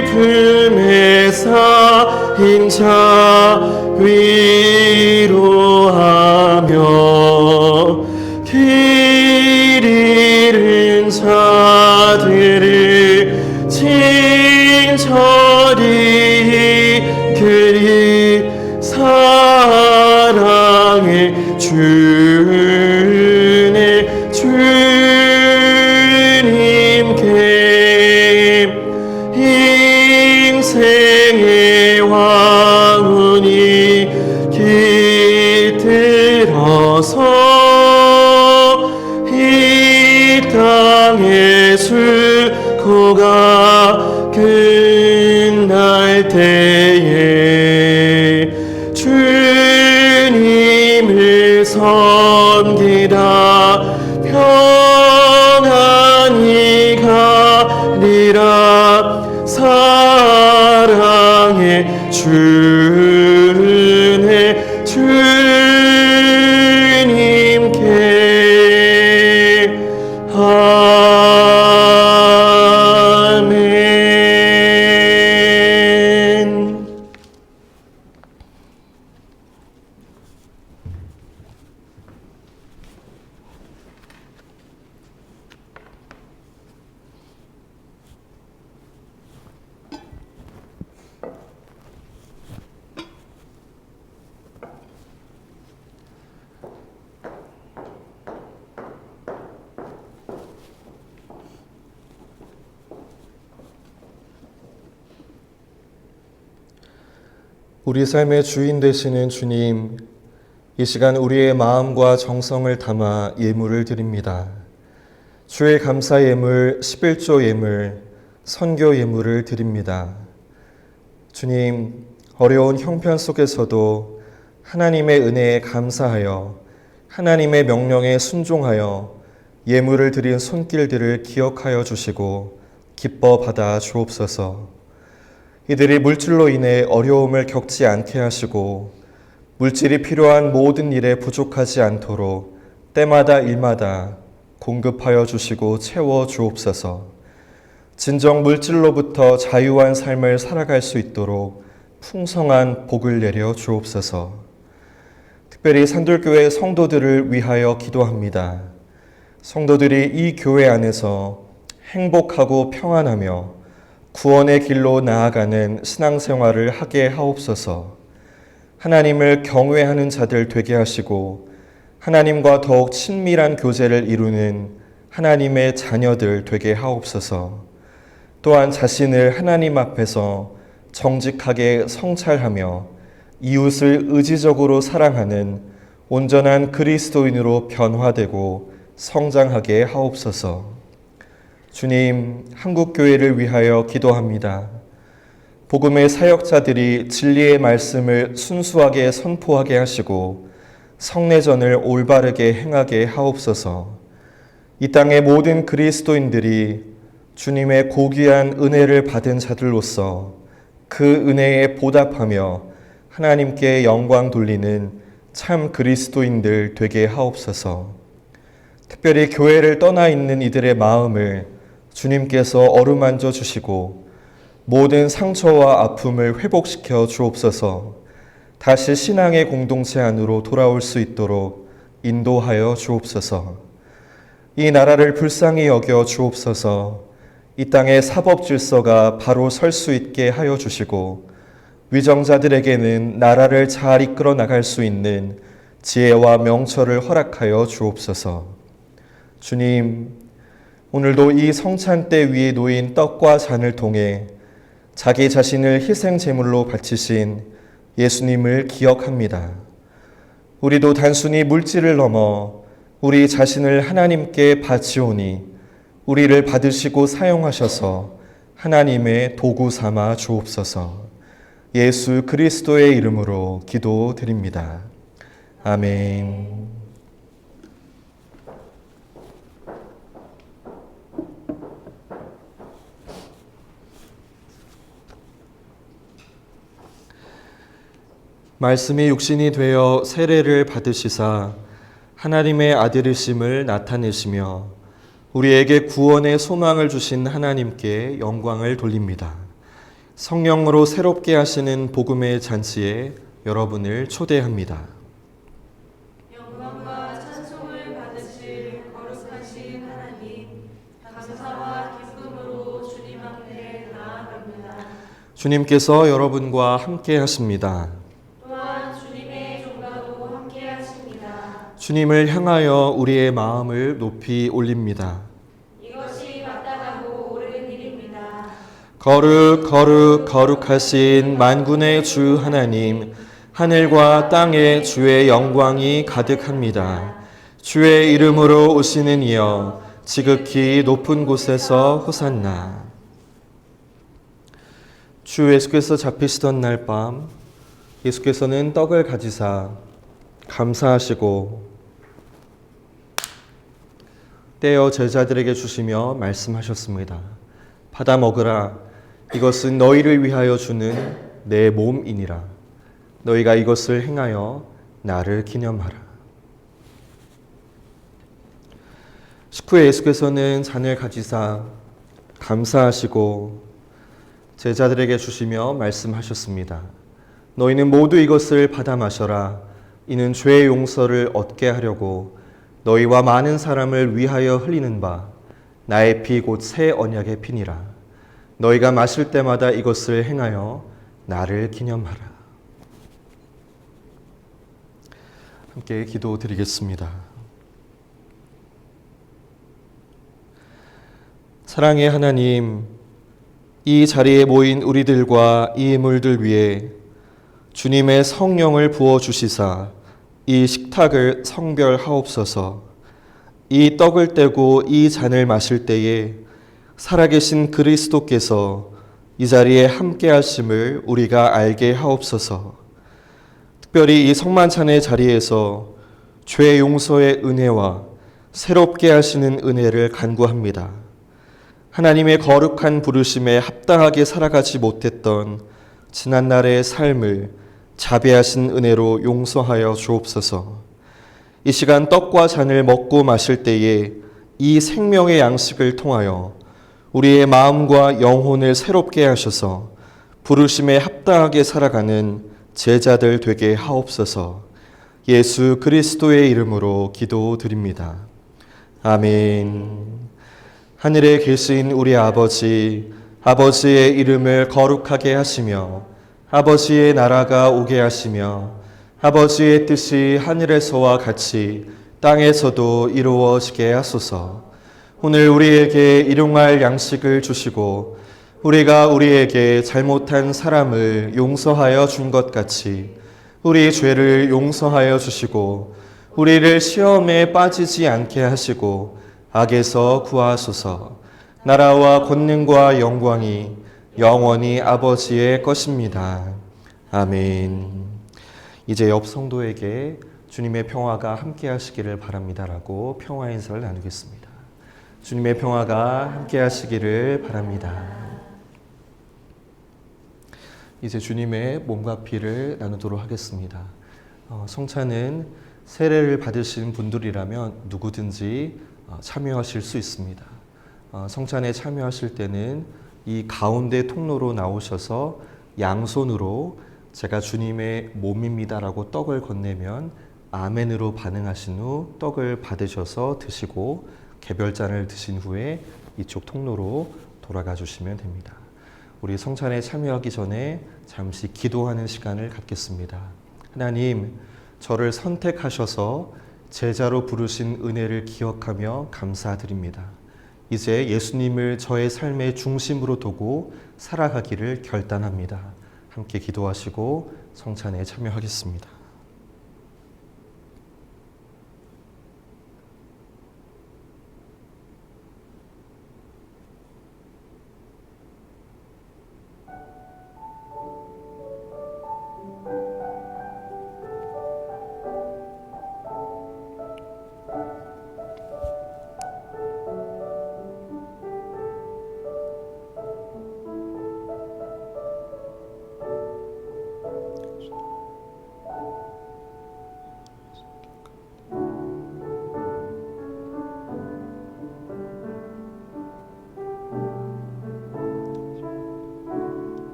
슬픔에 쌓인 자 위로하며 길 잃은 자들을 친절히 이끌이 사랑의 주님께 인생의 왕운이 깃들어서 이 땅의 수고가 끝날 때에 주님을 섬기다 평안히 가리라 사랑의 주님께 아멘. 우리 삶의 주인 되시는 주님, 이 시간 우리의 마음과 정성을 담아 예물을 드립니다. 주의 감사 예물, 11조 예물, 선교 예물을 드립니다. 주님, 어려운 형편 속에서도 하나님의 은혜에 감사하여 하나님의 명령에 순종하여 예물을 드린 손길들을 기억하여 주시고 기뻐 받아 주옵소서. 이들이 물질로 인해 어려움을 겪지 않게 하시고 물질이 필요한 모든 일에 부족하지 않도록 때마다 일마다 공급하여 주시고 채워 주옵소서. 진정 물질로부터 자유한 삶을 살아갈 수 있도록 풍성한 복을 내려 주옵소서. 특별히 산돌교회 성도들을 위하여 기도합니다. 성도들이 이 교회 안에서 행복하고 평안하며 구원의 길로 나아가는 신앙생활을 하게 하옵소서. 하나님을 경외하는 자들 되게 하시고 하나님과 더욱 친밀한 교제를 이루는 하나님의 자녀들 되게 하옵소서. 또한 자신을 하나님 앞에서 정직하게 성찰하며 이웃을 의지적으로 사랑하는 온전한 그리스도인으로 변화되고 성장하게 하옵소서. 주님, 한국교회를 위하여 기도합니다. 복음의 사역자들이 진리의 말씀을 순수하게 선포하게 하시고 성례전을 올바르게 행하게 하옵소서. 이 땅의 모든 그리스도인들이 주님의 고귀한 은혜를 받은 자들로서 그 은혜에 보답하며 하나님께 영광 돌리는 참 그리스도인들 되게 하옵소서. 특별히 교회를 떠나 있는 이들의 마음을 주님께서 어루만져 주시고 모든 상처와 아픔을 회복시켜 주옵소서. 다시 신앙의 공동체 안으로 돌아올 수 있도록 인도하여 주옵소서. 이 나라를 불쌍히 여겨 주옵소서. 이 땅의 사법 질서가 바로 설 수 있게 하여 주시고 위정자들에게는 나라를 잘 이끌어 나갈 수 있는 지혜와 명철을 허락하여 주옵소서. 주님, 오늘도 이 성찬대 위에 놓인 떡과 잔을 통해 자기 자신을 희생 제물로 바치신 예수님을 기억합니다. 우리도 단순히 물질을 넘어 우리 자신을 하나님께 바치오니 우리를 받으시고 사용하셔서 하나님의 도구 삼아 주옵소서. 예수 그리스도의 이름으로 기도드립니다. 아멘. 말씀이 육신이 되어 세례를 받으시사 하나님의 아들이심을 나타내시며 우리에게 구원의 소망을 주신 하나님께 영광을 돌립니다. 성령으로 새롭게 하시는 복음의 잔치에 여러분을 초대합니다. 영광과 찬송을 받으실 거룩하신 하나님, 감사와 기쁨으로 주님 앞에 나아갑니다. 주님께서 여러분과 함께 하십니다. 또한 주님의 종과도 함께 하십니다. 주님을 향하여 우리의 마음을 높이 올립니다. 이것이 마땅하고 옳은 일입니다. 거룩 거룩 거룩하신 만군의 주 하나님, 하늘과 땅에 주의 영광이 가득합니다. 주의 이름으로 오시는 이여 지극히 높은 곳에서 호산나. 주 예수께서 잡히시던 날 밤 예수께서는 떡을 가지사 감사하시고 떼어 제자들에게 주시며 말씀하셨습니다. 받아 먹으라. 이것은 너희를 위하여 주는 내 몸이니라. 너희가 이것을 행하여 나를 기념하라. 식후에 예수께서는 잔을 가지사 감사하시고 제자들에게 주시며 말씀하셨습니다. 너희는 모두 이것을 받아 마셔라. 이는 죄의 용서를 얻게 하려고 너희와 많은 사람을 위하여 흘리는 바 나의 피 곧 새 언약의 피니라. 너희가 마실 때마다 이것을 행하여 나를 기념하라. 함께 기도드리겠습니다. 사랑의 하나님, 이 자리에 모인 우리들과 이 인물들 위해 주님의 성령을 부어주시사 이 식탁을 성별하옵소서. 이 떡을 떼고 이 잔을 마실 때에 살아계신 그리스도께서 이 자리에 함께 하심을 우리가 알게 하옵소서. 특별히 이 성만찬의 자리에서 죄 용서의 은혜와 새롭게 하시는 은혜를 간구합니다. 하나님의 거룩한 부르심에 합당하게 살아가지 못했던 지난날의 삶을 자비하신 은혜로 용서하여 주옵소서. 이 시간 떡과 잔을 먹고 마실 때에 이 생명의 양식을 통하여 우리의 마음과 영혼을 새롭게 하셔서 부르심에 합당하게 살아가는 제자들 되게 하옵소서. 예수 그리스도의 이름으로 기도드립니다. 아멘. 하늘에 계신 우리 아버지, 아버지의 이름을 거룩하게 하시며 아버지의 나라가 오게 하시며 아버지의 뜻이 하늘에서와 같이 땅에서도 이루어지게 하소서. 오늘 우리에게 일용할 양식을 주시고 우리가 우리에게 잘못한 사람을 용서하여 준 것 같이 우리 죄를 용서하여 주시고 우리를 시험에 빠지지 않게 하시고 악에서 구하소서. 나라와 권능과 영광이 영원히 아버지의 것입니다. 아멘. 이제 옆 성도에게 주님의 평화가 함께 하시기를 바랍니다라고 평화 인사를 나누겠습니다. 주님의 평화가 함께 하시기를 바랍니다. 이제 주님의 몸과 피를 나누도록 하겠습니다. 성찬은 세례를 받으신 분들이라면 누구든지 참여하실 수 있습니다. 성찬에 참여하실 때는 이 가운데 통로로 나오셔서 양손으로 제가 주님의 몸입니다라고 떡을 건네면 아멘으로 반응하신 후 떡을 받으셔서 드시고 개별잔을 드신 후에 이쪽 통로로 돌아가 주시면 됩니다. 우리 성찬에 참여하기 전에 잠시 기도하는 시간을 갖겠습니다. 하나님, 저를 선택하셔서 제자로 부르신 은혜를 기억하며 감사드립니다. 이제 예수님을 저의 삶의 중심으로 두고 살아가기를 결단합니다. 함께 기도하시고 성찬에 참여하겠습니다.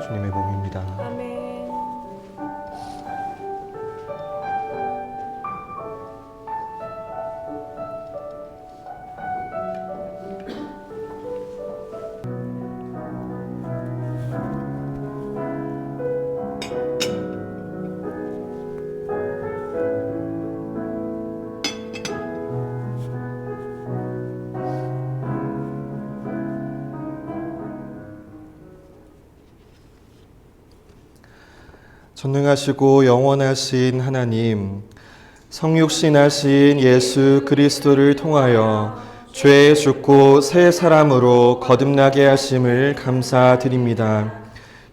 주님의 몸입니다. 아멘. 전능하시고 영원하신 하나님, 성육신하신 예수 그리스도를 통하여 죄 죽고 새 사람으로 거듭나게 하심을 감사드립니다.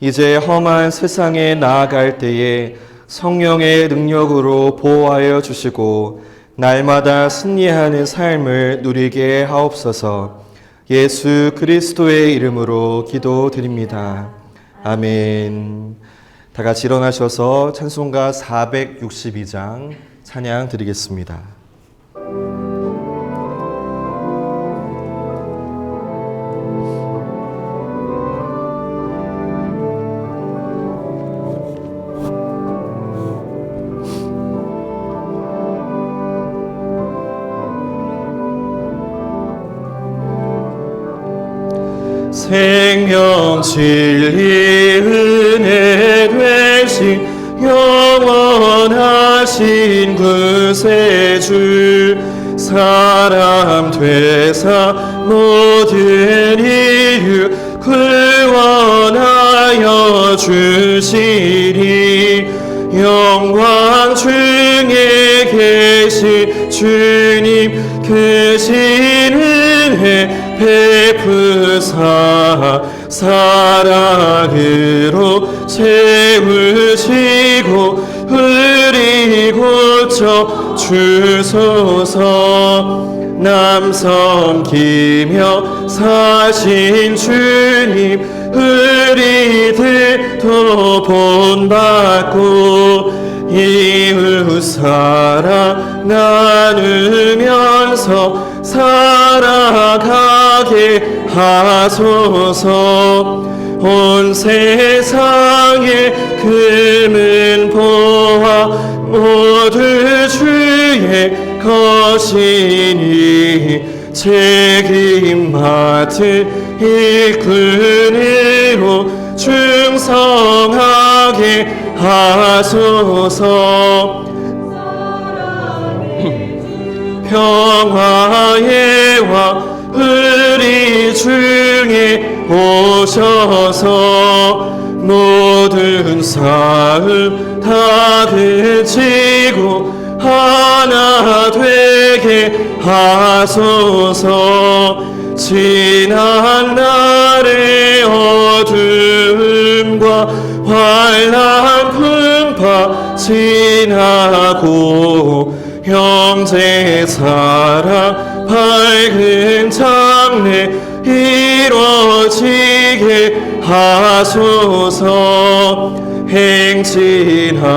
이제 험한 세상에 나아갈 때에 성령의 능력으로 보호하여 주시고 날마다 승리하는 삶을 누리게 하옵소서. 예수 그리스도의 이름으로 기도드립니다. 아멘. 다 같이 일어나셔서 찬송가 462장 찬양 드리겠습니다. 생명 진리 은혜 되신 영원하신 구세주 사람 되사 모든 인류 구원하여 주시니 영광 중에 계신 주님 크신 은혜 베푸사 사랑으로 채우시고 우리 고쳐 주소서 남 섬기며 사신 주님 우리들도 본받고 이웃 사랑 나누면서 살아가게 하소서 온 세상의 금은 보아 모두 주의 것이니 책임 맡은 일꾼으로 충성하게 하소서 평화의 왕 우리 중에 오셔서 모든 싸움 다 그치고 하나 되게 하소서 지난 날의 어두움과 환난 풍파 지나고 형제 사랑 밝은 장래 이루어지게 하소서 행진하는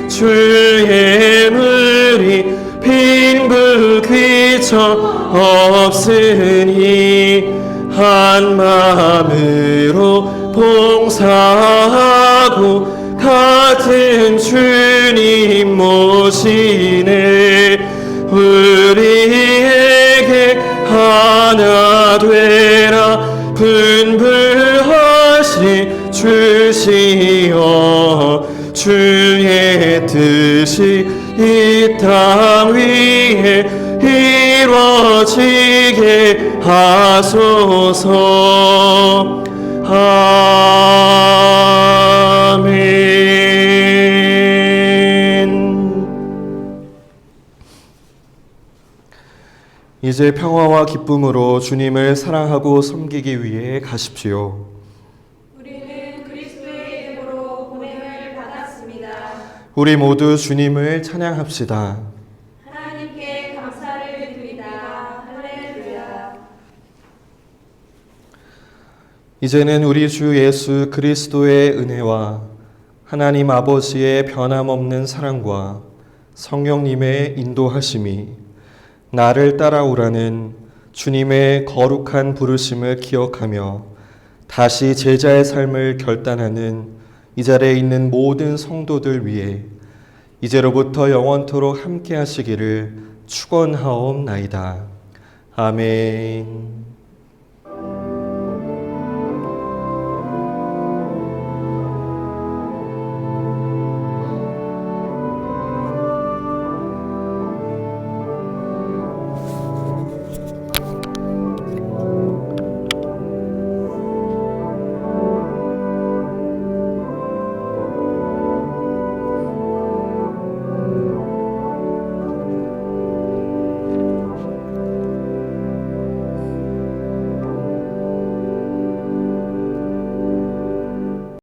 주의 물이 빈불 귀처 없으니 한 마음으로 봉사하고 같은 주님 모시네 우리에게 하나 되라 분불하신 주시여 주의 뜻이 이 땅 위에 이루어지게 하소서 아멘. 이제 평화와 기쁨으로 주님을 사랑하고 섬기기 위해 가십시오. 우리는 그리스도의 이름으로 보냄을 받았습니다. 우리 모두 주님을 찬양합시다. 하나님께 감사를 드립니다. 할렐루야. 이제는 우리 주 예수 그리스도의 은혜와 하나님 아버지의 변함없는 사랑과 성령님의 인도하심이 나를 따라오라는 주님의 거룩한 부르심을 기억하며 다시 제자의 삶을 결단하는 이 자리에 있는 모든 성도들 위해 이제로부터 영원토록 함께 하시기를 축원하옵나이다. 아멘.